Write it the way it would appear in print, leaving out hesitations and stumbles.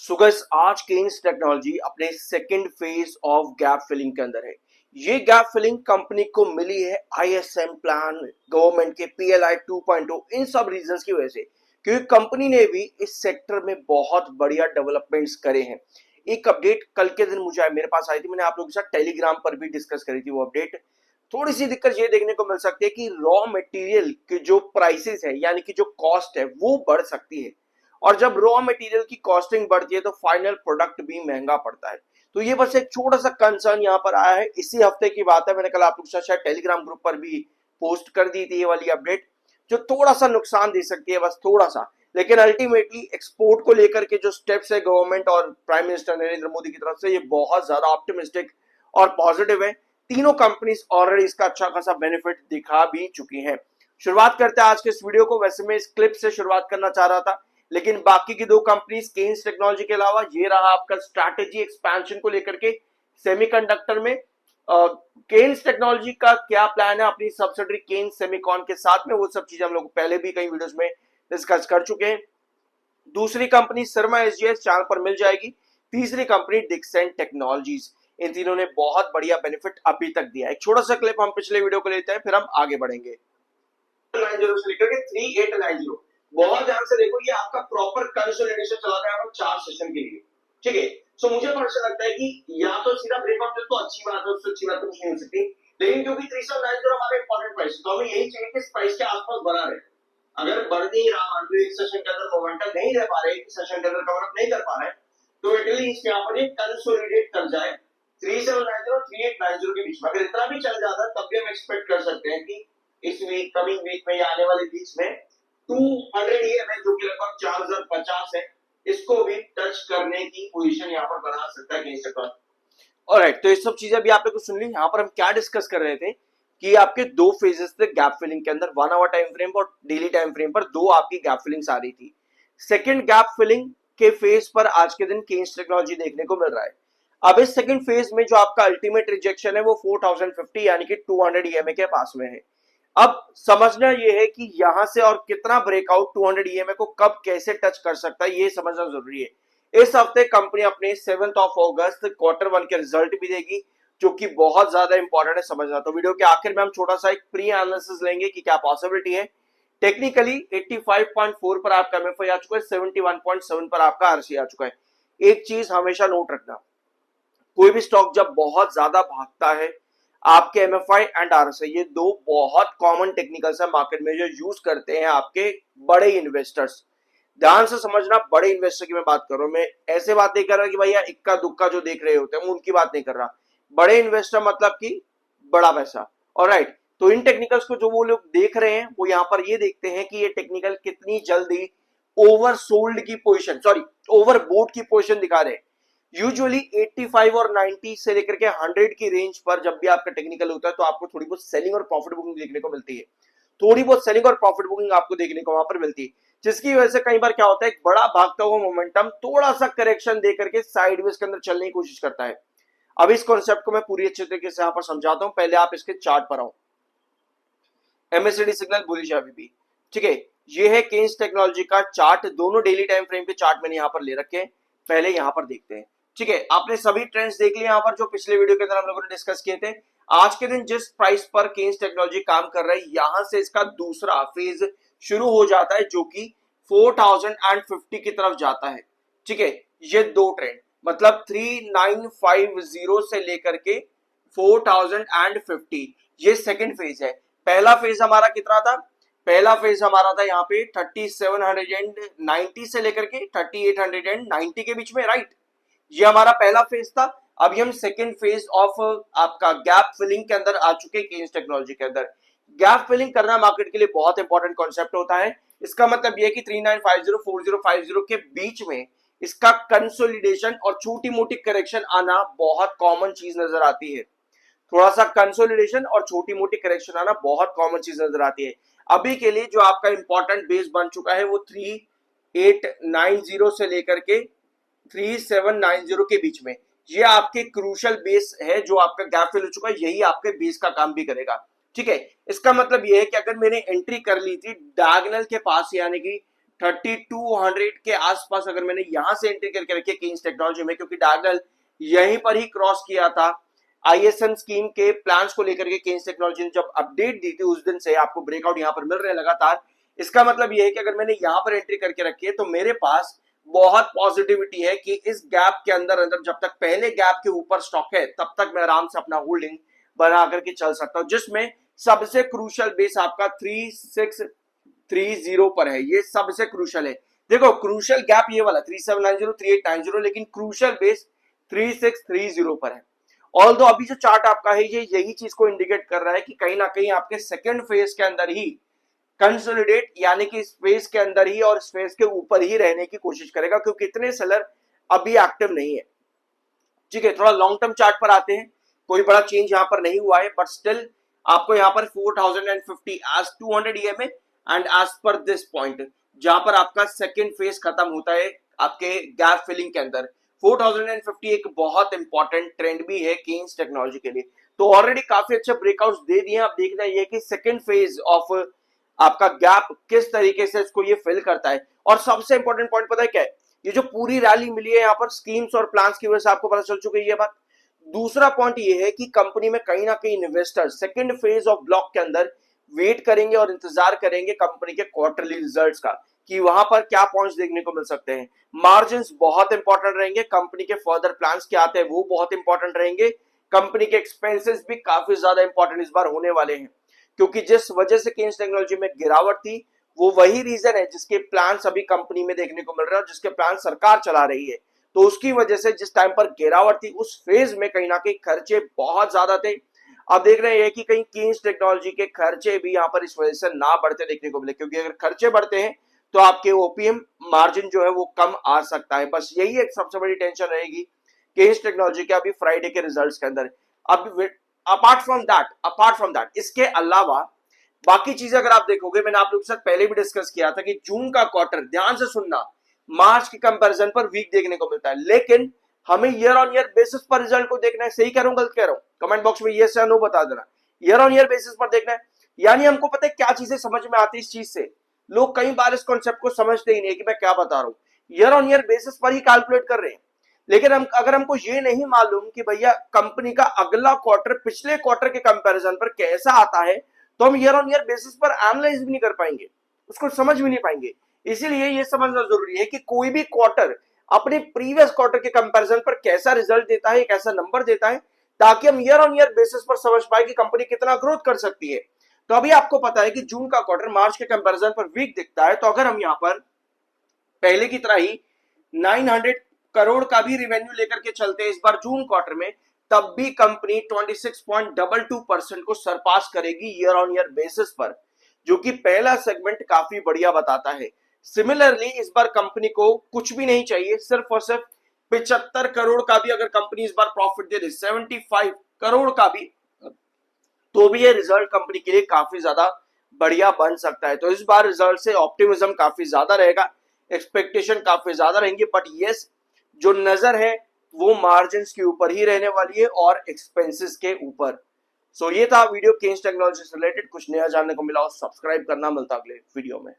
सो guys आज Kaynes technology अपने second phase of gap filling के अंदर है। ये गैप फिलिंग कंपनी को मिली है आईएसएम प्लान, गवर्नमेंट के पीएलआई 2.0 इन सब रीजंस की वजह से, क्योंकि कंपनी ने भी इस सेक्टर में बहुत बढ़िया डेवलपमेंट्स करे हैं। एक अपडेट कल के दिन मुझे मेरे पास आई थी, मैंने आप लोगों के साथ टेलीग्राम पर भी डिस्कस करी थी वो अपडेट। थोड़ी सी दिक्कत ये देखने को मिल सकती है कि रॉ मटेरियल के जो प्राइसेस है यानी कि जो कॉस्ट है वो बढ़ सकती है, और जब रॉ मटेरियल की कॉस्टिंग बढ़ती है तो फाइनल प्रोडक्ट भी महंगा पड़ता है। तो ये बस एक छोटा सा कंसर्न यहाँ पर आया है, इसी हफ्ते की बात है। मैंने कल आप लोग के साथ शायद टेलीग्राम ग्रुप पर भी पोस्ट कर दी थी ये वाली अपडेट, जो थोड़ा सा नुकसान दे सकती है, बस थोड़ा सा। लेकिन अल्टीमेटली एक्सपोर्ट को लेकर के जो स्टेप्स है गवर्नमेंट और प्राइम मिनिस्टर नरेंद्र मोदी की तरफ से, ये बहुत ज्यादा ऑप्टिमिस्टिक और पॉजिटिव है। तीनों कंपनीज ऑलरेडी इसका अच्छा खासा बेनिफिट दिखा भी चुकी हैं। शुरुआत करते हैं आज के इस वीडियो को। वैसे मैं इस क्लिप से शुरुआत करना चाह रहा था, लेकिन बाकी की दो कंपनीज केन्स टेक्नोलॉजी के अलावा, ये रहा आपका स्ट्रैटेजी एक्सपेंशन को लेकर के सेमीकंडक्टर में। केन्स टेक्नोलॉजी का क्या प्लान है अपनी सब्सिडरी केन्स सेमीकॉन के साथ में, वो सब चीजें हम लोग पहले भी कई वीडियोस में डिस्कस कर चुके हैं। दूसरी कंपनी शर्मा एसजीएस चैनल पर मिल जाएगी। तीसरी कंपनी डिक्सेंट टेक्नोलॉजीज। इन तीनों ने बहुत बढ़िया बेनिफिट अभी तक दिया है। एक छोटा सा क्लिप हम पिछले वीडियो को लेते हैं, फिर हम आगे बढ़ेंगे। 90 से लेकर के 3890, बहुत ध्यान से देखो, ये आपका प्रॉपर कंसोलिडेशन चला गया है 4 सेशन के लिए। ठीक है, सो मुझे पर्सनल लगता है कि या तो सीधा ब्रेकआउट दे तो अच्छी बात है, उससे अच्छी बात तो कुछ नहीं हो सकती। लेकिन क्योंकि 3790 हमारा इंपॉर्टेंट प्राइस, तो हमें यही चाहिए कि इस प्राइस के आसपास बना रहे। अगर बढ़ नहीं रहा, एक सेशन के अंदर मोमेंटम नहीं रह पा रहे, सेशन के अंदर कवर अप नहीं कर पा रहे, तो एटलीस्ट यहाँ पर कंसोलिडेट कर जाए 3790 और 3890 के बीच में। अगर इतना भी चल जाता तब भी हम एक्सपेक्ट कर सकते हैं कि इस वीक, कमिंग वीक में या आने वाले वीक्स में 200 EMA जो कि लगभग 4050 है, इसको भी टच करने की पोजीशन यहाँ पर बना सकता है केन्स टेक्नोलॉजी। ऑलराइट, तो ये सब चीजें भी आपने कुछ सुन ली। यहाँ पर हम क्या डिस्कस कर रहे थे कि आपके दो फेजेस थे गैप फिलिंग के अंदर, 1 आवर टाइम फ्रेम और डेली टाइम फ्रेम पर दो आपकी गैप फिलिंग्स आ रही थी। सेकंड गैप फिलिंग के फेज पर आज के दिन केन्स टेक्नोलॉजी देखने को मिल रहा है। अब इस सेकंड फेज में जो आपका अल्टीमेट रिजेक्शन है वो 4050 यानी कि 200 EMA के पास में है। अब समझना यह है कि यहां से और कितना ब्रेकआउट 200 EMA को कब कैसे टच कर सकता है, ये समझना जरूरी है। इस हफ्ते कंपनी अपने 7 अगस्त Q1 के रिजल्ट भी देगी, जो कि बहुत ज्यादा इंपॉर्टेंट है समझना। तो वीडियो के आखिर में हम छोटा सा एक प्री एनालिसिस लेंगे कि क्या पॉसिबिलिटी है। टेक्निकली 85.4 पर आपका एमएफआई आ चुका है, 71.7 पर आपका आरसी आ चुका है। एक चीज हमेशा नोट रखना, कोई भी स्टॉक जब बहुत ज्यादा भागता है, आपके एमएफआई एंड आरएसआई ये दो बहुत कॉमन टेक्निकल्स है मार्केट में जो यूज करते हैं आपके बड़े इन्वेस्टर्स। ध्यान से समझना, बड़े इन्वेस्टर की मैं बात कर रहा हूं। मैं ऐसे बात नहीं कर रहा कि भैया इक्का दुक्का जो देख रहे होते हैं उनकी बात नहीं कर रहा। बड़े इन्वेस्टर मतलब कि बड़ा पैसा। ऑलराइट, तो इन टेक्निकल्स को जो वो लोग देख रहे हैं वो यहाँ पर ये देखते हैं कि ये टेक्निकल कितनी जल्दी ओवर सोल्ड की पोजिशन, सॉरी ओवरबोट की पोजिशन दिखा रहे हैं। यूजुअली 85 और 90 से लेकर के 100 की रेंज पर जब भी आपका टेक्निकल होता है तो आपको थोड़ी बहुत सेलिंग और प्रॉफिट बुकिंग देखने को मिलती है। थोड़ी बहुत सेलिंग और प्रॉफिट बुकिंग आपको देखने को वहां पर मिलती है, जिसकी वजह से कई बार क्या होता है, एक बड़ा भागता हुआ मोमेंटम थोड़ा सा करेक्शन दे करके साइडवेज के अंदर चलने की कोशिश करता है। अब इस कॉन्सेप्ट को मैं पूरी अच्छे तरीके से यहाँ पर समझाता हूं, पहले आप इसके चार्ट पर आओ। एमएससीडी सिग्नल बुलिश है अभी भी। ठीक है, ये है केन्स टेक्नोलॉजी का चार्ट, दोनों डेली टाइम फ्रेम के चार्ट मैंने यहाँ पर ले रखे हैं। पहले यहाँ पर देखते हैं। ठीक है, आपने सभी ट्रेंड्स देख लिए यहाँ पर जो पिछले वीडियो के अंदर हम लोगों ने डिस्कस किए थे। आज के दिन जिस प्राइस पर केन्स टेक्नोलॉजी काम कर रहा है, यहां से इसका दूसरा फेज शुरू हो जाता है जो कि 4050 की तरफ जाता है। ठीक है, ये दो ट्रेंड मतलब 3950 से लेकर के 4050, ये सेकंड फेज है। पहला फेज हमारा कितना था? पहला फेज हमारा था यहाँ पे 3790 से लेकर के 3890 के बीच में, राइट। ये हमारा पहला फेज था। अभी हम सेकंड फेज ऑफ आपका गैप फिलिंग के अंदर आ चुके हैं। केन्स टेक्नोलॉजी के अंदर गैप फिलिंग करना मार्केट के लिए बहुत इंपॉर्टेंट कॉन्सेप्ट होता है। इसका मतलब यह है कि 3950 4050 के बीच में इसका कंसोलिडेशन और छोटी मोटी करेक्शन आना बहुत कॉमन चीज नजर आती है। थोड़ा सा कंसोलिडेशन और छोटी मोटी करेक्शन आना बहुत कॉमन चीज नजर आती है। अभी के लिए जो आपका इंपॉर्टेंट बेस बन चुका है वो 3890 से लेकर के 3790 के बीच में, ये आपके क्रूशियल बेस है जो आपका गैप फिल हो चुका है, यही आपके बेस का काम भी करेगा। ठीक है, इसका मतलब ये है कि अगर मैंने एंट्री कर ली थी डायगोनल के पास यानी कि 3200 के आसपास अगर मैंने यहां से एंट्री करके रखी है केन्स टेक्नोलॉजी में, क्योंकि डायगोनल यहीं पर ही क्रॉस किया था। आईएसएम स्कीम के प्लान्स को लेकर के केन्स टेक्नोलॉजी ने जब अपडेट दी थी उस दिन से आपको ब्रेकआउट यहां पर मिल रहे हैं लगातार। इसका मतलब यह है कि अगर मैंने यहां पर एंट्री करके रखी है तो मेरे पास बहुत पॉजिटिविटी है कि इस गैप के अंदर अंदर जब तक पहले गैप के ऊपर स्टॉक है तब तक मैं आराम से अपना होल्डिंग बना करके चल सकता हूं, जिसमें सबसे क्रूशियल बेस आपका 3630 पर है। ये सबसे क्रूशियल है। देखो क्रूशियल गैप ये वाला 3790 3890, लेकिन क्रूशियल बेस 3630 पर है। ऑल दो अभी जो चार्ट आपका है ये यही चीज को इंडिकेट कर रहा है कि कहीं ना कहीं आपके सेकेंड फेज के अंदर ही कंसोलिडेट, यानी कि स्पेस के अंदर ही और स्पेस के ऊपर ही रहने की कोशिश करेगा, क्योंकि इतने सेलर अभी एक्टिव नहीं है। ठीक है, थोड़ा लॉन्ग टर्म चार्ट पर आते हैं। कोई बड़ा चेंज यहां पर नहीं हुआ है, बट स्टिल आपको यहां पर 4050 as 200 EMA and as per this point जहां पर आपका सेकेंड फेज खत्म होता है आपके गैप फिलिंग के अंदर 4050 एक बहुत इंपॉर्टेंट ट्रेंड भी है केन्स टेक्नोलॉजी के लिए। तो ऑलरेडी काफी अच्छे ब्रेकआउट्स दे दिए। अब देखना ये कि सेकेंड फेज ऑफ आपका गैप किस तरीके से इसको ये फिल करता है। और सबसे इंपॉर्टेंट पॉइंट पता है क्या है, ये जो पूरी रैली मिली है यहाँ पर स्कीम्स और प्लान्स की वजह से आपको पता चल चुकी है ये बात। दूसरा पॉइंट ये है कि कंपनी में कहीं ना कहीं investor second phase of block के अंदर वेट करेंगे और इंतजार करेंगे कंपनी के क्वार्टरली रिजल्ट्स का, कि वहां पर क्या पॉइंट्स देखने को मिल सकते हैं। मार्जिन्स बहुत इंपॉर्टेंट रहेंगे, कंपनी के फर्दर प्लान्स क्या आते हैं वो बहुत इंपॉर्टेंट रहेंगे, कंपनी के एक्सपेंसेस भी काफी ज्यादा इंपॉर्टेंट इस बार होने वाले हैं, क्योंकि जिस वजह से केन्स टेक्नोलॉजी में गिरावट थी वो वही रीजन है जिसके प्लान्स अभी कंपनी में देखने को मिल रहे हैं और जिसके प्लान सरकार चला रही है। तो उसकी वजह से जिस टाइम पर गिरावट थी उस फेज में कहीं ना कहीं खर्चे बहुत ज्यादा थे। अब देख रहे हैं कि कहीं केन्स टेक्नोलॉजी के खर्चे भी यहाँ पर इस वजह से ना बढ़ते देखने को मिले, क्योंकि अगर खर्चे बढ़ते हैं तो आपके ओपीएम मार्जिन जो है वो कम आ सकता है। बस यही एक सबसे बड़ी टेंशन रहेगी केन्स टेक्नोलॉजी के अभी फ्राइडे के रिजल्ट्स के अंदर। अब अपार्ट फ्रॉम दैट इसके अलावा बाकी चीजें अगर आप देखोगे, मैंने आप लोगों के साथ पहले भी डिस्कस किया था कि जून का क्वार्टर ध्यान से सुनना मार्च के कंपैरिजन पर वीक देखने को मिलता है, लेकिन हमें ईयर ऑन ईयर बेसिस पर रिजल्ट को देखना है। सही कह रहा हूं गलत कह रहा हूं, कमेंट बॉक्स में यस या नो बता देना। ईयर ऑन ईयर बेसिस पर देखना है, यानी हमको पता है क्या चीजें समझ में आती है इस चीज से। लोग कई बार इस कॉन्सेप्ट को समझते ही नहीं कि मैं क्या बता रहा हूं। ईयर ऑन ईयर बेसिस पर ही कैलकुलेट कर रहे हैं, लेकिन हम अगर हमको ये नहीं मालूम कि भैया कंपनी का अगला क्वार्टर पिछले क्वार्टर के कंपैरिजन पर कैसा आता है, तो हम ईयर ऑन ईयर बेसिस पर एनालाइज भी नहीं कर पाएंगे, उसको समझ भी नहीं पाएंगे। इसीलिए ये समझना जरूरी है कि कोई भी क्वार्टर अपने प्रीवियस क्वार्टर के कंपैरिजन पर कैसा रिजल्ट देता है, कैसा नंबर देता है, ताकि हम ईयर ऑन ईयर बेसिस पर समझ पाए कि कंपनी कितना ग्रोथ कर सकती है। तो अभी आपको पता है कि जून का क्वार्टर मार्च के कंपैरिजन पर वीक दिखता है, तो अगर हम यहाँ पर पहले की तरह ही 900 करोड़ का भी रेवेन्यू लेकर के चलते हैं इस बार जून क्वार्टर में, तब भी कंपनी 26.22% को सरपास करेगी ईयर ऑन ईयर बेसिस पर, जो कि पहला सेगमेंट काफी बढ़िया बताता है। सिमिलरली इस बार कंपनी को कुछ भी नहीं चाहिए, सिर्फ और सिर्फ 75 करोड़ का भी अगर कंपनी इस बार प्रॉफिट दे रही 75 करोड़ का भी, तो भी ये रिजल्ट कंपनी के लिए काफी ज्यादा बढ़िया बन सकता है। तो इस बार रिजल्ट से ऑप्टिमिज्म काफी ज्यादा रहेगा, एक्सपेक्टेशन काफी ज्यादा रहेंगी, बट यस जो नजर है वो मार्जिन के ऊपर ही रहने वाली है और एक्सपेंसेस के ऊपर। सो ये था वीडियो केन्स टेक्नोलॉजी से रिलेटेड। कुछ नया जानने को मिला हो सब्सक्राइब करना, मिलता अगले वीडियो में।